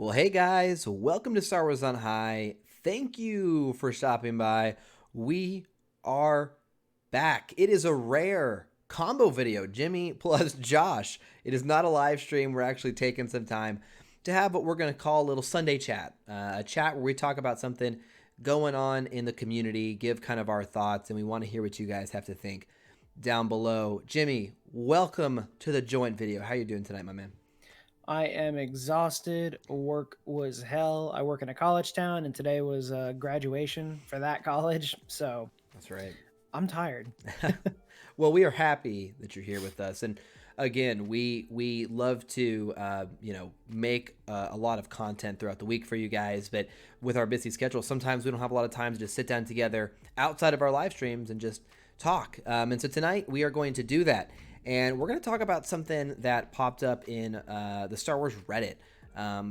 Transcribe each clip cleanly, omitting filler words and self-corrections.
Well, hey guys, welcome to Star Wars on High. Thank you for stopping by. We are back. It is a rare combo video, Jimmy plus Josh. It is not a live stream. We're actually taking some time to have what we're going to call a little Sunday chat, a chat where we talk about something going on in the community, give kind of our thoughts, and we want to hear what you guys have to think down below. Jimmy, welcome to the joint video. How you doing tonight, my man? I am exhausted. Work was hell. I work in a college town, and today was graduation for that college. So That's right. I'm tired. Well, we are happy that you're here with us, and again, we love to make a lot of content throughout the week for you guys. But with our busy schedule, sometimes we don't have a lot of time to just sit down together outside of our live streams and just talk. And so tonight we are going to do that, and we're going to talk about something that popped up in the Star Wars Reddit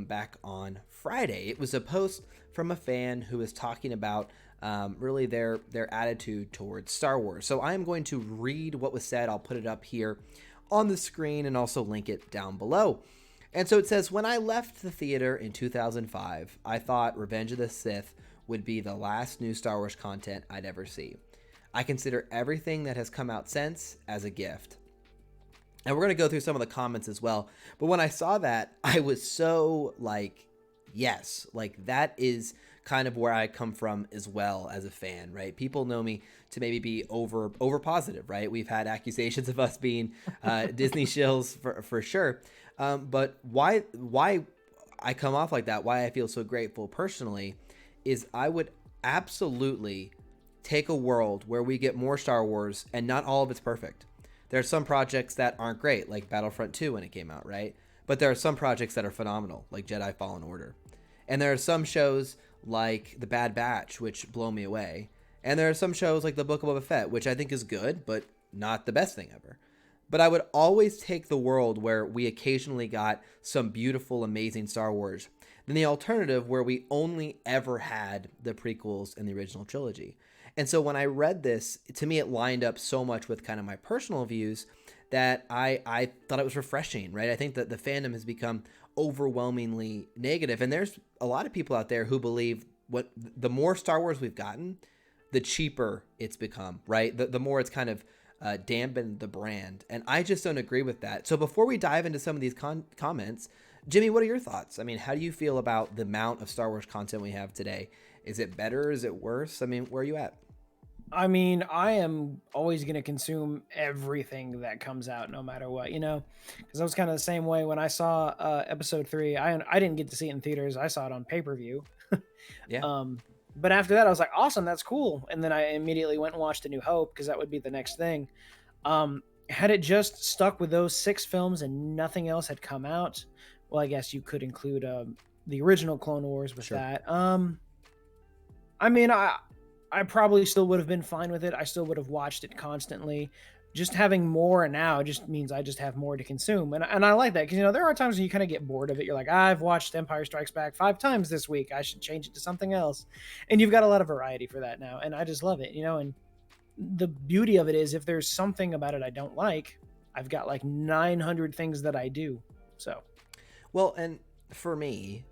back on Friday. It was a post from a fan who was talking about really their attitude towards Star Wars. So I am going to read what was said. I'll put it up here on the screen and also link it down below. And so it says, when I left the theater in 2005, I thought Revenge of the Sith would be the last new Star Wars content I'd ever see. I consider everything that has come out since as a gift. And we're going to go through some of the comments as well. But when I saw that, I was so like, yes, like that is kind of where I come from as well as a fan, right? People know me to maybe be over positive, right? We've had accusations of us being Disney shills for sure. But why I come off like that, why I feel so grateful personally, is I would absolutely take a world where we get more Star Wars and not all of it's perfect. There are some projects that aren't great, like Battlefront 2 when it came out, right? But there are some projects that are phenomenal, like Jedi Fallen Order. And there are some shows like The Bad Batch, which blow me away. And there are some shows like The Book of Boba Fett, which I think is good, but not the best thing ever. But I would always take the world where we occasionally got some beautiful, amazing Star Wars than the alternative where we only ever had the prequels and the original trilogy. And so when I read this, to me, it lined up so much with kind of my personal views that I thought it was refreshing, right? I think that the fandom has become overwhelmingly negative, and there's a lot of people out there who believe what the more Star Wars we've gotten, the cheaper it's become, right? The more it's kind of dampened the brand, and I just don't agree with that. So before we dive into some of these comments, Jimmy, what are your thoughts? I mean, how do you feel about the amount of Star Wars content we have today? Is it better? Is it worse? I mean, where are you at? I mean, I am always going to consume everything that comes out, no matter what, because I was kind of the same way when I saw episode three. I didn't get to see it in theaters. I saw it on pay per view. Yeah. But after that, I was like, awesome, that's cool. And then I immediately went and watched A New Hope because that would be the next thing. Had it just stuck with those six films and nothing else had come out, well, I guess you could include the original Clone Wars with Sure. that. I mean, I probably still would have been fine with it. I still would have watched it constantly. Just having more now just means I just have more to consume. And I like that because, there are times when you kind of get bored of it. You're like, I've watched Empire Strikes Back 5 times this week. I should change it to something else. And you've got a lot of variety for that now. And I just love it, and the beauty of it is if there's something about it I don't like, I've got like 900 things that I do. So, Well, and for me,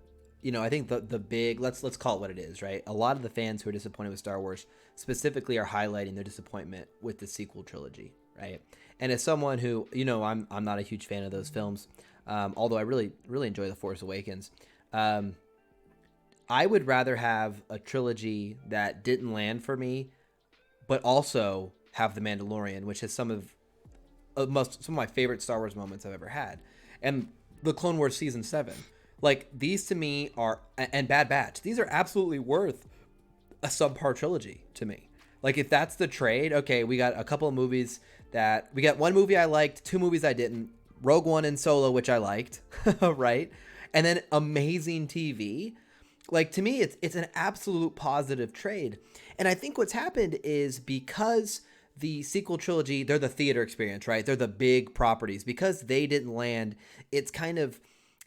I think the big let's call it what it is, right? A lot of the fans who are disappointed with Star Wars specifically are highlighting their disappointment with the sequel trilogy, right? And as someone who, I'm not a huge fan of those films, although I really enjoy The Force Awakens. I would rather have a trilogy that didn't land for me, but also have The Mandalorian, which has some of my favorite Star Wars moments I've ever had, and the Clone Wars season 7. Like, these to me are, and Bad Batch, these are absolutely worth a subpar trilogy to me. Like, if that's the trade, okay, we got a couple of movies we got one movie I liked, two movies I didn't, Rogue One and Solo, which I liked, right? And then amazing TV. Like, to me, it's an absolute positive trade. And I think what's happened is because the sequel trilogy, they're the theater experience, right? They're the big properties. Because they didn't land, it's kind of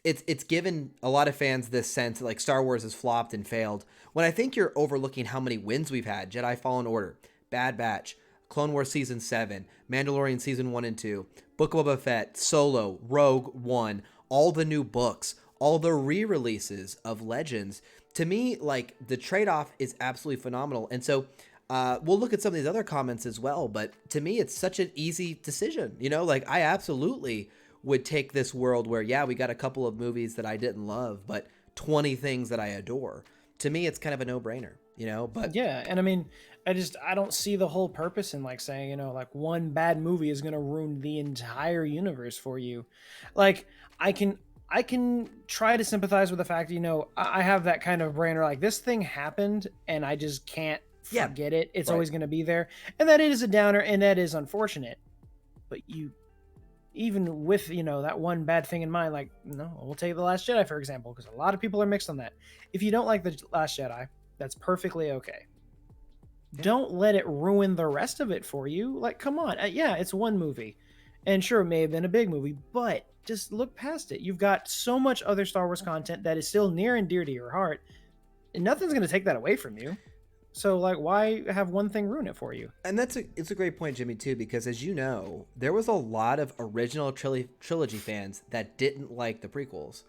it's given a lot of fans this sense that like Star Wars has flopped and failed. When I think you're overlooking how many wins we've had: Jedi Fallen Order, Bad Batch, Clone Wars season 7, Mandalorian season 1 and 2, Book of Boba Fett, Solo, Rogue One, all the new books, all the re-releases of Legends. To me, like, the trade-off is absolutely phenomenal. And so we'll look at some of these other comments as well, but to me, it's such an easy decision. You know, like, I absolutely would take this world where, yeah, we got a couple of movies that I didn't love, but 20 things that I adore. To me, it's kind of a no-brainer, you know, but Yeah, and I mean, I don't see the whole purpose in like saying, like one bad movie is going to ruin the entire universe for you. Like I can try to sympathize with the fact, I have that kind of brain where like this thing happened and I just can't yeah, forget it. It's right. always going to be there. And that is a downer and that is unfortunate. But even with, that one bad thing in mind, like, no, we'll take The Last Jedi, for example, because a lot of people are mixed on that. If you don't like The Last Jedi, that's perfectly okay. Yeah. Don't let it ruin the rest of it for you. Like, come on. Yeah, it's one movie. And sure, it may have been a big movie, but just look past it. You've got so much other Star Wars content that is still near and dear to your heart, and nothing's going to take that away from you. So, like, why have one thing ruin it for you? And it's a great point, Jimmy, too, because as you know, there was a lot of original trilogy fans that didn't like the prequels.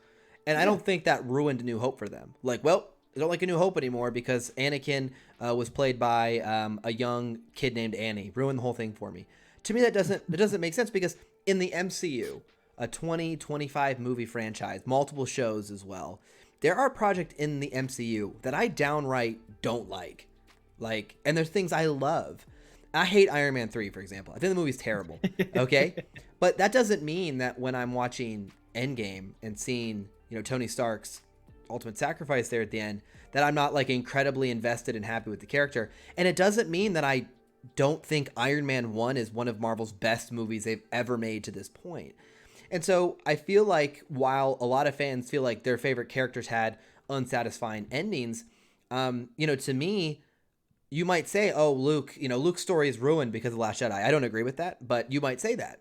And I don't think that ruined A New Hope for them. Like, well, I don't like A New Hope anymore because Anakin was played by a young kid named Annie. Ruined the whole thing for me. To me, it doesn't make sense because in the MCU, a 25 movie franchise, multiple shows as well, there are projects in the MCU that I downright don't like. Like, and there's things I love. I hate Iron Man 3, for example. I think the movie's terrible. Okay? But that doesn't mean that when I'm watching Endgame and seeing, Tony Stark's ultimate sacrifice there at the end, that I'm not like incredibly invested and happy with the character. And it doesn't mean that I don't think Iron Man 1 is one of Marvel's best movies they've ever made to this point. And so I feel like while a lot of fans feel like their favorite characters had unsatisfying endings, to me, you might say, oh, Luke's story is ruined because of The Last Jedi. I don't agree with that, but you might say that.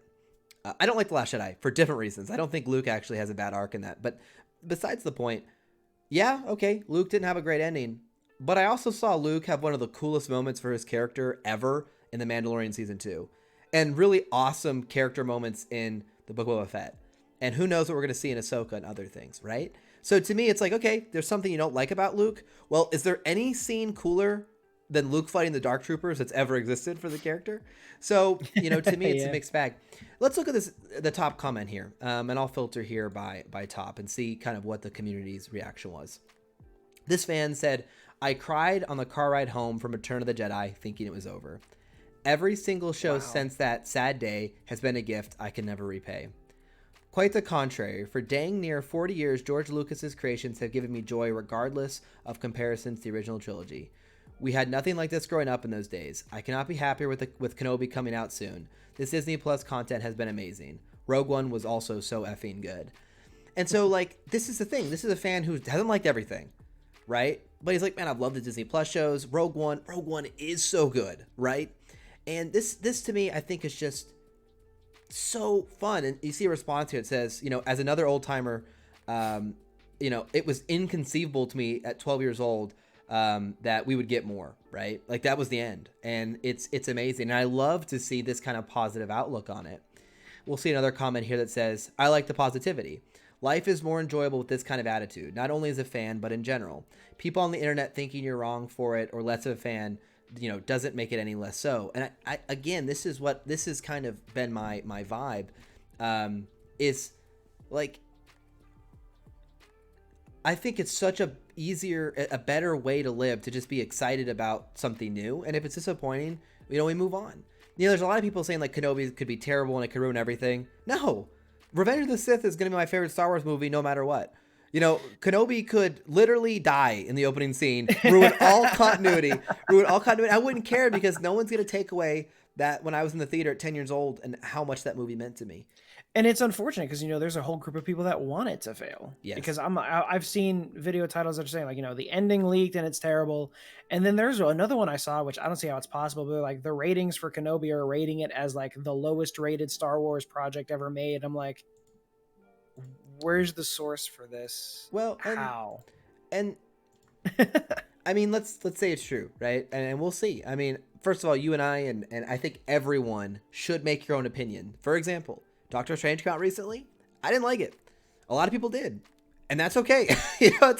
I don't like The Last Jedi for different reasons. I don't think Luke actually has a bad arc in that. But besides the point, yeah, okay, Luke didn't have a great ending. But I also saw Luke have one of the coolest moments for his character ever in The Mandalorian Season 2. And really awesome character moments in the Book of Boba Fett. And who knows what we're going to see in Ahsoka and other things, right? So to me, it's like, okay, there's something you don't like about Luke. Well, is there any scene than Luke fighting the Dark Troopers that's ever existed for the character? So, to me, it's a mixed bag. Let's look at the top comment here, and I'll filter here by top and see kind of what the community's reaction was. This fan said, I cried on the car ride home from Return of the Jedi thinking it was over. Every single show since that sad day has been a gift I can never repay. Quite the contrary. For dang near 40 years, George Lucas's creations have given me joy regardless of comparisons to the original trilogy. We had nothing like this growing up in those days. I cannot be happier with Kenobi coming out soon. This Disney Plus content has been amazing. Rogue One was also so effing good. And so, like, this is the thing. This is a fan who hasn't liked everything, right? But he's like, man, I've loved the Disney Plus shows. Rogue One is so good, right? And this to me, I think is just so fun. And you see a response here. It says, as another old timer, it was inconceivable to me at 12 years old that we would get more, right? Like that was the end. And it's amazing. And I love to see this kind of positive outlook on it. We'll see another comment here that says, I like the positivity. Life is more enjoyable with this kind of attitude, not only as a fan, but in general. People on the internet thinking you're wrong for it or less of a fan, doesn't make it any less so. And I again, this has kind of been my vibe, is like, I think it's such a better way to live, to just be excited about something new. And if it's disappointing, we move on. There's a lot of people saying like Kenobi could be terrible and it could ruin everything. No, Revenge of the Sith is going to be my favorite Star Wars movie no matter what. Kenobi could literally die in the opening scene, ruin all continuity. I wouldn't care because no one's going to take away that when I was in the theater at 10 years old and how much that movie meant to me. And it's unfortunate because, there's a whole group of people that want it to fail. Yes. Because I've seen video titles that are saying like, the ending leaked and it's terrible. And then there's another one I saw, which I don't see how it's possible, but like the ratings for Kenobi are rating it as like the lowest rated Star Wars project ever made. I'm like, where's the source for this? Well, how? And I mean, let's say it's true, right? And we'll see. I mean, first of all, you and I, and I think everyone should make your own opinion. For example, Doctor Strange came out recently. I didn't like it. A lot of people did. and that's okay. You know,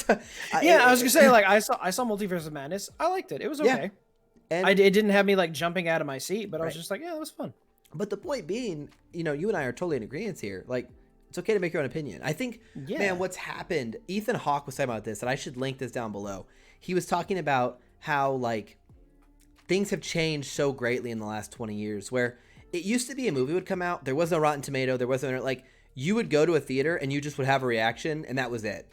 Yeah, I was gonna say, like, I saw Multiverse of Madness. I liked it. It was yeah, okay. and It didn't have me like jumping out of my seat, but I was right. just like, yeah, that was fun. But the point being, you know, you and I are totally in agreement here. Like, it's okay to make your own opinion. I think, man, Yeah. what's happened, Ethan Hawke was talking about this, and I should link this down below. He was talking about how, like, things have changed so greatly in the last 20 years, where it used to be a movie would come out, there was no Rotten Tomato, there wasn't, like, you would go to a theater and you just would have a reaction, and that was it.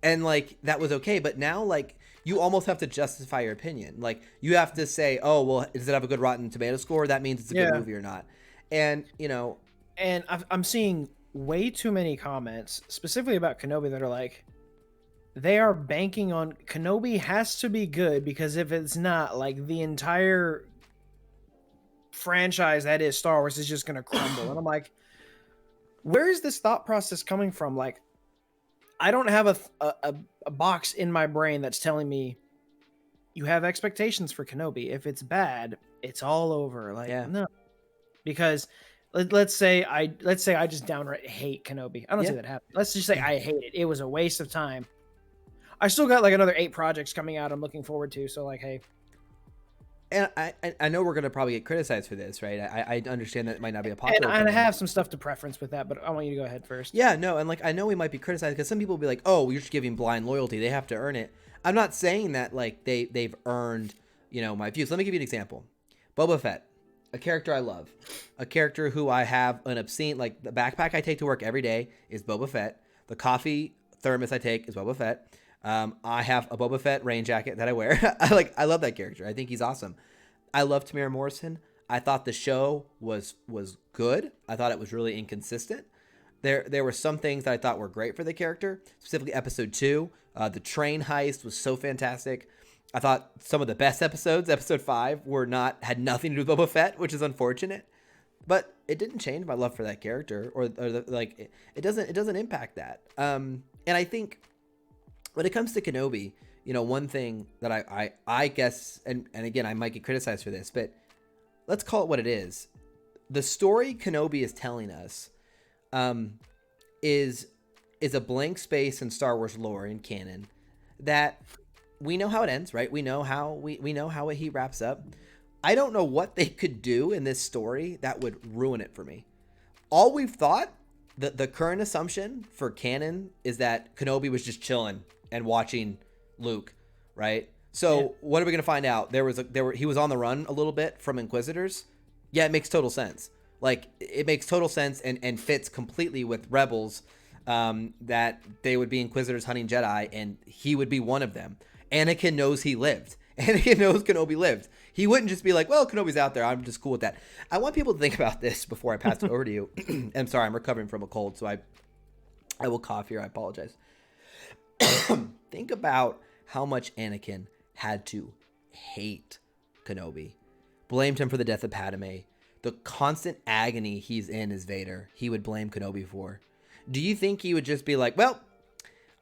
And, like, that was okay. But now, like, you almost have to justify your opinion. Like, you have to say, oh, well, does it have a good Rotten Tomato score? That means it's a good Yeah. movie or not. And, you know, And I'm seeing way too many comments, specifically about Kenobi, that are like, they are banking on Kenobi has to be good, because if it's not, like, the entire franchise that is Star Wars is just gonna crumble. And I'm like, where is this thought process coming from? Like, I don't have a box in my brain that's telling me you have expectations for Kenobi. If it's bad, it's all over. Like, yeah. no, because let's say I just downright hate Kenobi. I don't Yeah. say that happened. Let's just say I hate it. It was a waste of time. I still got like another 8 projects coming out I'm looking forward to. So like, hey, And I know we're going to probably get criticized for this, right? I understand that it might not be a popular and I opinion. have some stuff to preference with that, but I want you to go ahead first. Yeah, no, and like I know we might be criticized because some people will be like, "Oh, you're just giving blind loyalty. They have to earn it." I'm not saying that like they've earned, you know, my views. Let me give you an example. Boba Fett, a character I love, a character who I have an obscene, like, the backpack I take to work every day is Boba Fett. The coffee thermos I take is Boba Fett. I have a Boba Fett rain jacket that I wear. I love that character. I think he's awesome. I love Tamara Morrison. I thought the show was good. I thought it was really inconsistent. There were some things that I thought were great for the character, specifically episode 2. The train heist was so fantastic. I thought some of the best episodes, episode 5, had nothing to do with Boba Fett, which is unfortunate. But it didn't change my love for that character, it doesn't impact that. And I think when it comes to Kenobi, you know, one thing that I guess, and again, I might get criticized for this, but let's call it what it is. The story Kenobi is telling us is a blank space in Star Wars lore and canon that we know how it ends, right? We know how we know how he wraps up. I don't know what they could do in this story that would ruin it for me. All we've thought, the current assumption for canon is that Kenobi was just chilling and watching Luke, right? So Yeah. what are we gonna find out? He was on the run a little bit from Inquisitors. Yeah, it makes total sense. Like, it makes total sense and fits completely with Rebels, that they would be Inquisitors hunting Jedi, and he would be one of them. Anakin knows he lived. Anakin knows Kenobi lived. He wouldn't just be like, well, Kenobi's out there, I'm just cool with that. I want people to think about this before I pass it over to you. I'm sorry, I'm recovering from a cold, so I will cough here. I apologize. Think about how much Anakin had to hate Kenobi. Blamed him for the death of Padme. The constant agony he's in as Vader, he would blame Kenobi for. Do you think he would just be like, well,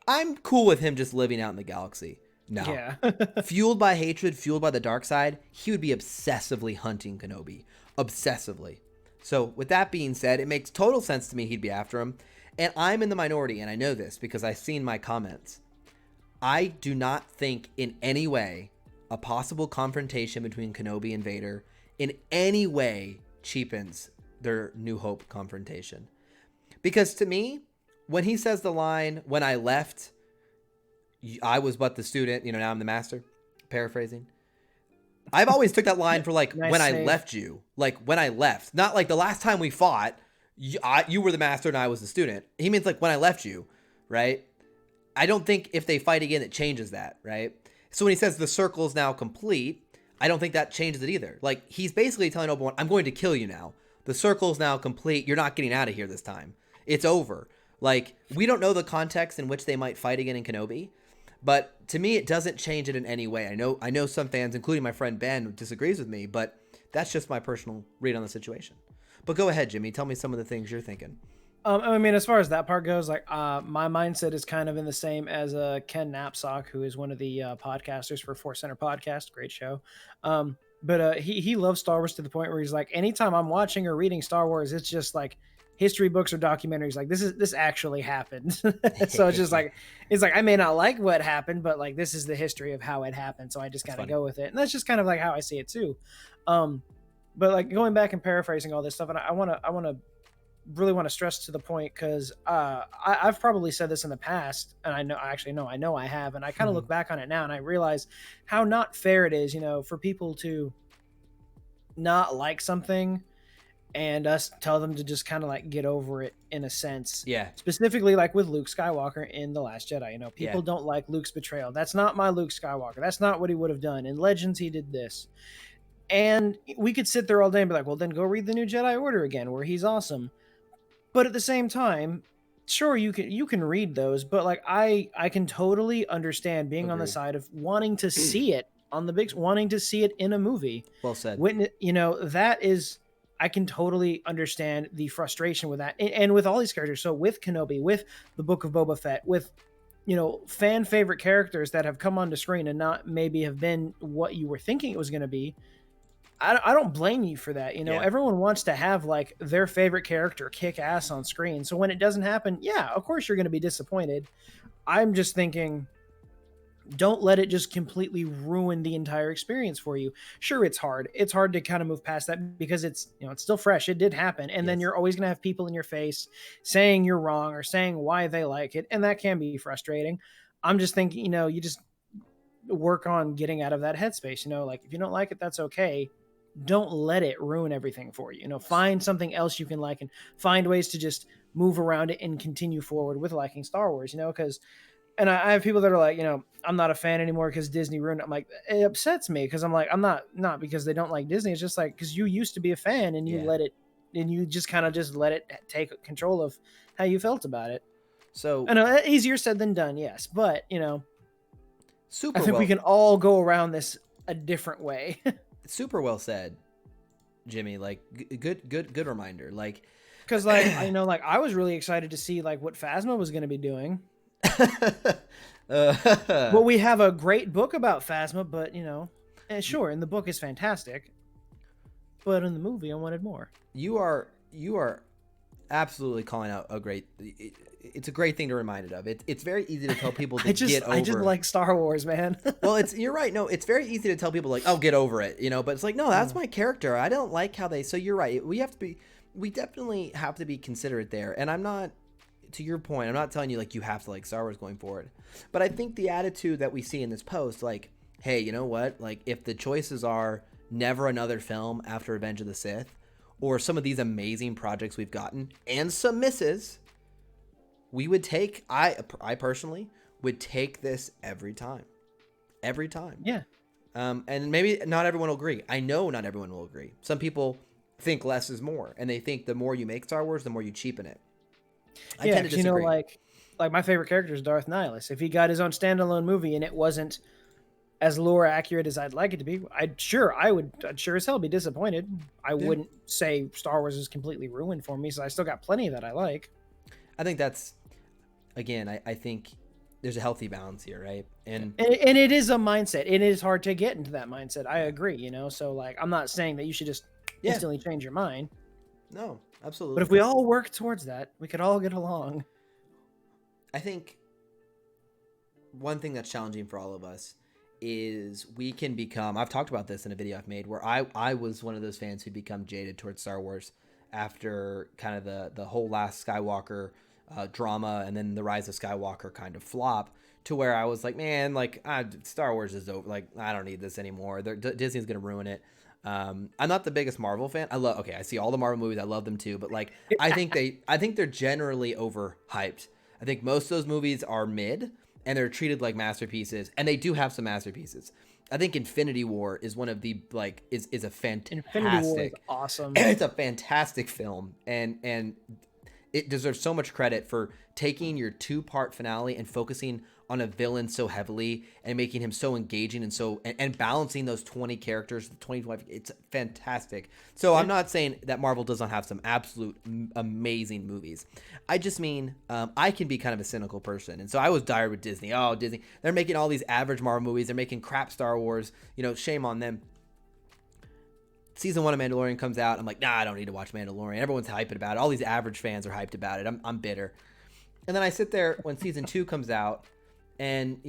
I'm cool with him just living out in the galaxy? No. Yeah. Fueled by hatred, fueled by the dark side, he would be obsessively hunting Kenobi. Obsessively. So with that being said, it makes total sense to me he'd be after him. And I'm in the minority, and I know this because I've seen my comments. I do not think in any way a possible confrontation between Kenobi and Vader in any way cheapens their New Hope confrontation. Because to me, when he says the line, when I left, I was but the student, you know, now I'm the master, paraphrasing. I've always took that line for like, Nice when save. I left you, like when I left, not like the last time we fought, you were the master and I was the student. He means like when I left you, right? I don't think if they fight again, it changes that, right? So when he says the circle is now complete, I don't think that changes it either. Like, he's basically telling Obi-Wan, I'm going to kill you now. The circle is now complete. You're not getting out of here this time. It's over. Like, we don't know the context in which they might fight again in Kenobi, but to me, it doesn't change it in any way. I know some fans, including my friend Ben, disagrees with me, but that's just my personal read on the situation. But go ahead, Jimmy. Tell me some of the things you're thinking. I mean, as far as that part goes, like, my mindset is kind of in the same as Ken Knapsack, who is one of the podcasters for Force Center Podcast. Great show. But he loves Star Wars to the point where he's like, anytime I'm watching or reading Star Wars, it's just like history books or documentaries, like this actually happened. So it's like I may not like what happened, but like this is the history of how it happened, so I just That's kind of funny. go with it. And that's just kind of like how I see it too. um but like going back and paraphrasing all this stuff, and I want to really want to stress to the point, because I've probably said this in the past, and I know I have, and I kind of look back on it now and I realize how not fair it is, for people to not like something and us tell them to just kind of like get over it, in a sense. Yeah. Specifically, like with Luke Skywalker in The Last Jedi, Yeah. people don't like Luke's betrayal. That's not my Luke Skywalker. That's not what he would have done. In Legends, he did this. And we could sit there all day and be like, well, then go read the New Jedi Order again, where he's awesome. But at the same time, sure, you can read those, but like I can totally understand being on the Agreed. side of wanting to see it on the big, wanting to see it in a movie. Well said. That is, I can totally understand the frustration with that, and with all these characters. So with Kenobi, with the Book of Boba Fett, with fan favorite characters that have come onto screen and not maybe have been what you were thinking it was going to be. I don't blame you for that. Yeah. Everyone wants to have like their favorite character kick ass on screen. So when it doesn't happen, yeah, of course you're going to be disappointed. I'm just thinking, don't let it just completely ruin the entire experience for you. Sure, it's hard. It's hard to kind of move past that, because it's still fresh. It did happen. And then Yes. you're always going to have people in your face saying you're wrong or saying why they like it. And that can be frustrating. I'm just thinking, you just work on getting out of that headspace. Like if you don't like it, that's okay. Don't let it ruin everything for you. Find something else you can like, and find ways to just move around it and continue forward with liking Star Wars, because, and I have people that are like, I'm not a fan anymore because Disney ruined it. I'm like, it upsets me, because I'm like, I'm not because they don't like Disney. It's just like, because you used to be a fan and you Yeah. let it, and you just kind of just let it take control of how you felt about it. So I know, easier said than done, yes, but super I think well, we can all go around this a different way. super well said, Jimmy. Like good reminder. Like, because like like I was really excited to see like what Phasma was going to be doing. Well, we have a great book about Phasma, but and sure, and the book is fantastic, but in the movie I wanted more. You are absolutely calling out a great. It's a great thing to remind it of. It's very easy to tell people to get over. I just like Star Wars, man. Well, you're right. No, it's very easy to tell people like, oh, get over it, but it's like, no, that's my character. I don't like how they. So you're right. We definitely have to be considerate there. And I'm not, to your point, I'm not telling you like you have to like Star Wars going forward. But I think the attitude that we see in this post, like, hey, you know what? Like, if the choices are never another film after Revenge of the Sith, or some of these amazing projects we've gotten, and some misses, we would take, I personally would take this every time. Every time. Yeah. And maybe not everyone will agree. I know not everyone will agree. Some people think less is more, and they think the more you make Star Wars, the more you cheapen it. I tend to disagree. Like my favorite character is Darth Nihilus. If he got his own standalone movie and it wasn't as lore accurate as I'd like it to be, I'd sure as hell be disappointed. I wouldn't say Star Wars is completely ruined for me, so I still got plenty that I like. I think that's, again, I think there's a healthy balance here, right? And it is a mindset. It is hard to get into that mindset. I agree, so like I'm not saying that you should just instantly change your mind. No, absolutely. But if we all work towards that, we could all get along. I think one thing that's challenging for all of us is we can become, I've talked about this in a video I've made, where I was one of those fans who become jaded towards Star Wars after kind of the whole Last Skywalker drama, and then the Rise of Skywalker kind of flop, to where I was like, man, like Star Wars is over. Like, I don't need this anymore. Disney's going to ruin it. I'm not the biggest Marvel fan. I see all the Marvel movies. I love them too. But like, I think they're generally overhyped. I think most of those movies are mid, and they're treated like masterpieces, and they do have some masterpieces. I think Infinity War is one of the is a fantastic. Infinity War is awesome. It's a fantastic film, and it deserves so much credit for taking your 2-part finale and focusing on a villain so heavily and making him so engaging and balancing those 20 characters, the 25. It's fantastic. So I'm not saying that Marvel does not have some absolute amazing movies. I just mean I can be kind of a cynical person, and so I was dire with Disney. Oh, Disney, they're making all these average Marvel movies. They're making crap Star Wars. Shame on them. season 1 of Mandalorian comes out. I'm like, nah, I don't need to watch Mandalorian. Everyone's hyping about it. All these average fans are hyped about it. I'm bitter. And then I sit there when season 2 comes out and,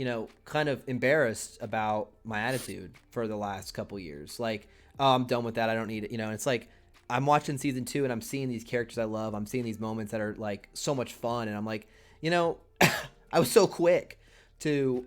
kind of embarrassed about my attitude for the last couple years. Like, oh, I'm done with that. I don't need it. And it's like, I'm watching season 2 and I'm seeing these characters I love. I'm seeing these moments that are like so much fun. And I'm like, I was so quick to,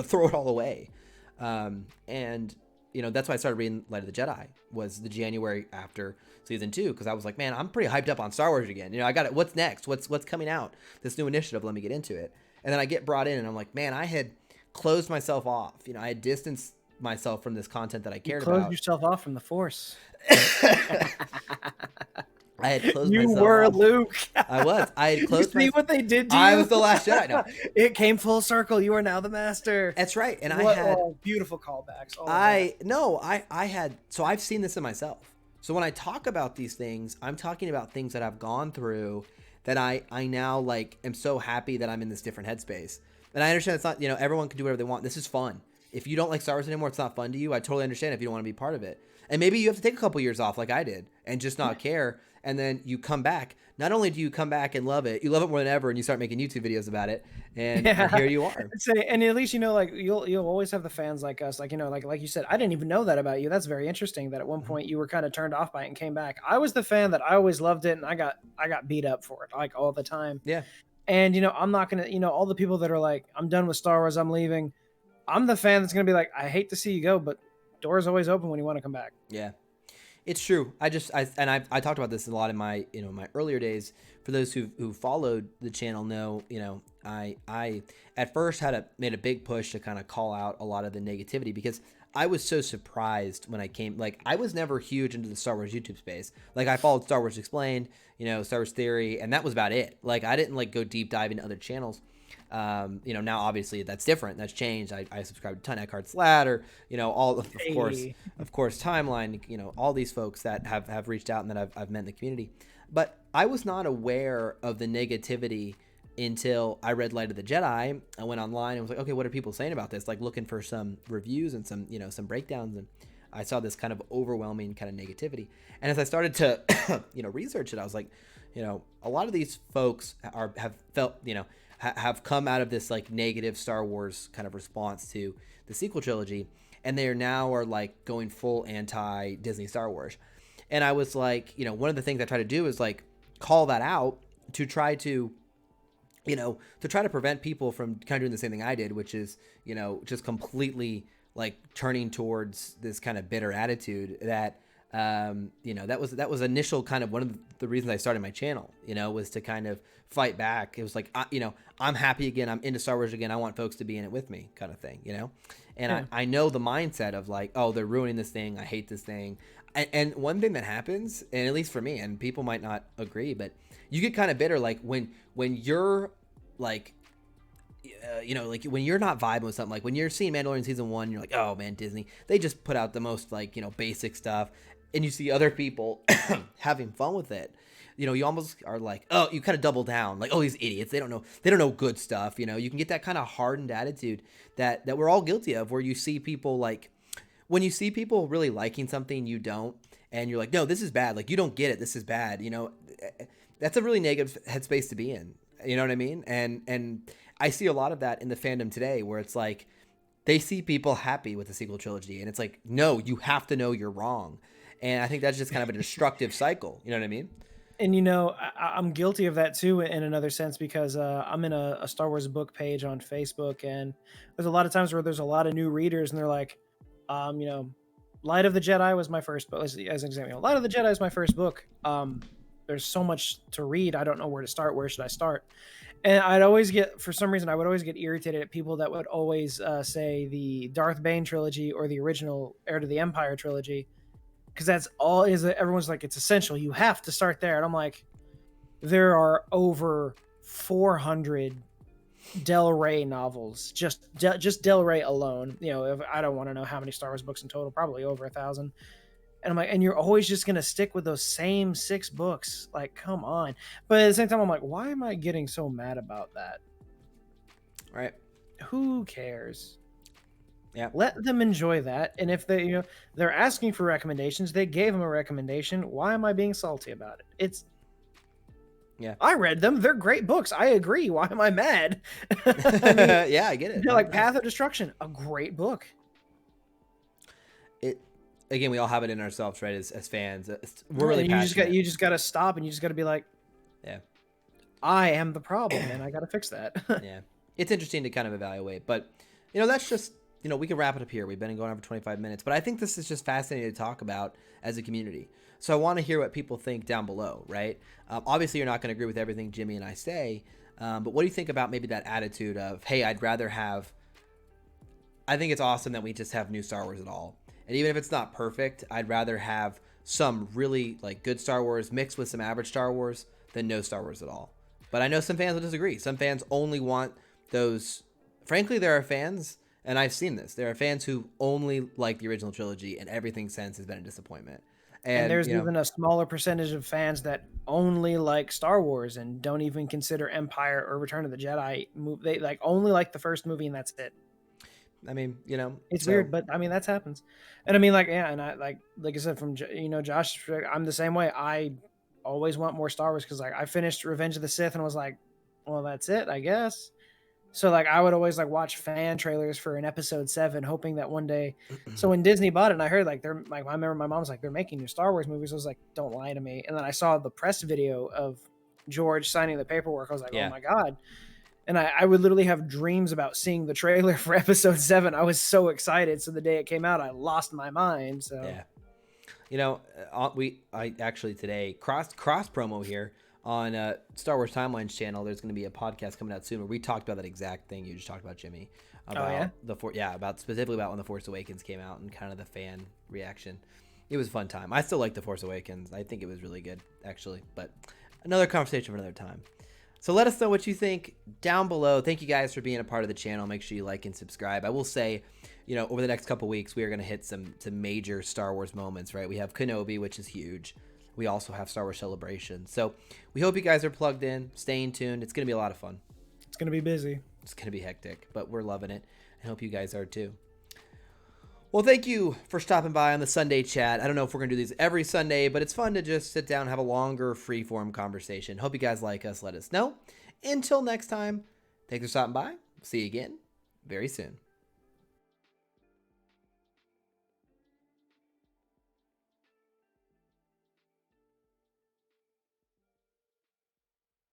throw it all away. And that's why I started reading Light of the Jedi, was the January after season 2, because I was like, man, I'm pretty hyped up on Star Wars again. I got it. What's next? What's coming out? This new initiative. Let me get into it. And then I get brought in, and I'm like, man, I had closed myself off. I had distanced myself from this content that I cared about. You closed yourself off from the Force. I had closed you myself were off. Luke. I was. I had closed. You see what they did to you? I was the Last Jedi. No. It came full circle. You are now the master. That's right. And what, I had beautiful callbacks. I had. So I've seen this in myself. So when I talk about these things, I'm talking about things that I've gone through that I now like am so happy that I'm in this different headspace. And I understand it's not, everyone can do whatever they want. This is fun. If you don't like Star Wars anymore, it's not fun to you. I totally understand if you don't want to be part of it. And maybe you have to take a couple years off like I did and just not care. And then you come back. Not only do you come back and love it, you love it more than ever, and you start making YouTube videos about it. And here you are. And at least, like you'll always have the fans like us, like, like you said, I didn't even know that about you. That's very interesting that at one point you were kind of turned off by it and came back. I was the fan that I always loved it, and I got beat up for it like all the time. Yeah. And I'm not gonna, all the people that are like, I'm done with Star Wars, I'm leaving. I'm the fan that's gonna be like, I hate to see you go, but doors always open when you want to come back. Yeah. It's true. I talked about this a lot in my my earlier days. For those who followed the channel know, I at first made a big push to kind of call out a lot of the negativity, because I was so surprised when I came. Like, I was never huge into the Star Wars YouTube space. Like, I followed Star Wars Explained, Star Wars Theory, and that was about it. Like, I didn't like go deep dive into other channels. Now obviously that's different. That's changed. I subscribe to Ton Eckhart's Ladder, all of course Timeline, all these folks that have reached out and that I've met in the community. But I was not aware of the negativity until I read Light of the Jedi. I went online and was like, okay, what are people saying about this? Like, looking for some reviews and some breakdowns, and I saw this kind of overwhelming kind of negativity. And as I started to research it, I was like, a lot of these folks have felt, have come out of this like negative Star Wars kind of response to the sequel trilogy, and they are like going full anti Disney Star Wars. And I was like, one of the things I try to do is like call that out to try to prevent people from kind of doing the same thing I did, which is, just completely like turning towards this kind of bitter attitude that, that was initial kind of one of the reasons I started my channel, was to kind of fight back. It was like, I'm happy again. I'm into Star Wars again. I want folks to be in it with me, kind of thing, And yeah. I know the mindset of like, oh, they're ruining this thing. I hate this thing. And one thing that happens, and at least for me, and people might not agree, but you get kind of bitter, like when you're like, like when you're not vibing with something, like when you're seeing Mandalorian season 1, you're like, oh man, Disney, they just put out the most like, basic stuff. And you see other people having fun with it. You almost are like, oh, you kind of double down, like, oh, these idiots, they don't know good stuff. You can get that kind of hardened attitude that we're all guilty of, where you see people like, when you see people really liking something you don't, and you're like, no, this is bad. Like, you don't get it. This is bad. That's a really negative headspace to be in. You know what I mean? And I see a lot of that in the fandom today, where it's like, they see people happy with the sequel trilogy, and it's like, no, you have to know you're wrong. And I think that's just kind of a destructive cycle. You know what I mean? And, I'm guilty of that too, in another sense, because I'm in a Star Wars book page on Facebook, and there's a lot of times where there's a lot of new readers, and they're like, Light of the Jedi was my first book, as an example. Light of the Jedi is my first book. There's so much to read. I don't know where to start. Where should I start? And for some reason, I would always get irritated at people that would always say the Darth Bane trilogy or the original Heir to the Empire trilogy, because that's all everyone's like, it's essential. You have to start there. And I'm like, there are over 400 Del Rey novels, just Del Rey alone. If I don't want to know how many Star Wars books in total, probably over 1,000. And I'm like, and you're always just gonna stick with those same 6 books. Like, come on. But at the same time, I'm like, why am I getting so mad about that? Right. Who cares? Yeah. Let them enjoy that. And if they, they're asking for recommendations, they gave them a recommendation. Why am I being salty about it? Yeah. I read them. They're great books. I agree. Why am I mad? I mean, Yeah, I get it. like Path of Destruction, a great book. It again, we all have it in ourselves, right? As fans, we're really you passionate. you just got to stop and you just got to be like, yeah, I am the problem, and I got to fix that. yeah. It's interesting to kind of evaluate, but that's just we can wrap it up here. We've been going on for 25 minutes, but I think this is just fascinating to talk about as a community. So I want to hear what people think down below, right? Obviously, you're not going to agree with everything Jimmy and I say, but what do you think about maybe that attitude of, hey, I'd rather have. I think it's awesome that we just have new Star Wars at all. And even if it's not perfect, I'd rather have some really like good Star Wars mixed with some average Star Wars than no Star Wars at all. But I know some fans will disagree. Some fans only want those. Frankly, there are fans, and I've seen this. There are fans who only like the original trilogy, and everything since has been a disappointment. And there's even a smaller percentage of fans that only like Star Wars and don't even consider Empire or Return of the Jedi. They like only like the first movie, and that's it. I mean, it's weird, but I mean that happens. And I mean, like, yeah, and I like I said from Josh, I'm the same way. I always want more Star Wars because like I finished Revenge of the Sith and was like, well, that's it, I guess. So like I would always like watch fan trailers for an episode 7, hoping that one day. So when Disney bought it, and I heard like they're like I remember my mom was like they're making new Star Wars movies. I was like, don't lie to me. And then I saw the press video of George signing the paperwork. I was like, oh my god. And I would literally have dreams about seeing the trailer for episode 7. I was so excited. So the day it came out, I lost my mind. So yeah, I actually today cross promo here on Star Wars Timelines channel. There's going to be a podcast coming out soon where we talked about that exact thing you just talked about, Jimmy. About about specifically about when The Force Awakens came out and kind of the fan reaction. It was a fun time. I still like The Force Awakens. I think it was really good, actually. But another conversation for another time. So let us know what you think down below. Thank you guys for being a part of the channel. Make sure you like and subscribe. I will say, over the next couple weeks, we are going to hit some major Star Wars moments, right? We have Kenobi, which is huge. We also have Star Wars Celebration. So we hope you guys are plugged in, staying tuned. It's going to be a lot of fun. It's going to be busy. It's going to be hectic, but we're loving it. I hope you guys are too. Well, thank you for stopping by on the Sunday chat. I don't know if we're going to do these every Sunday, but it's fun to just sit down and have a longer free-form conversation. Hope you guys like us. Let us know. Until next time, thanks for stopping by. See you again very soon.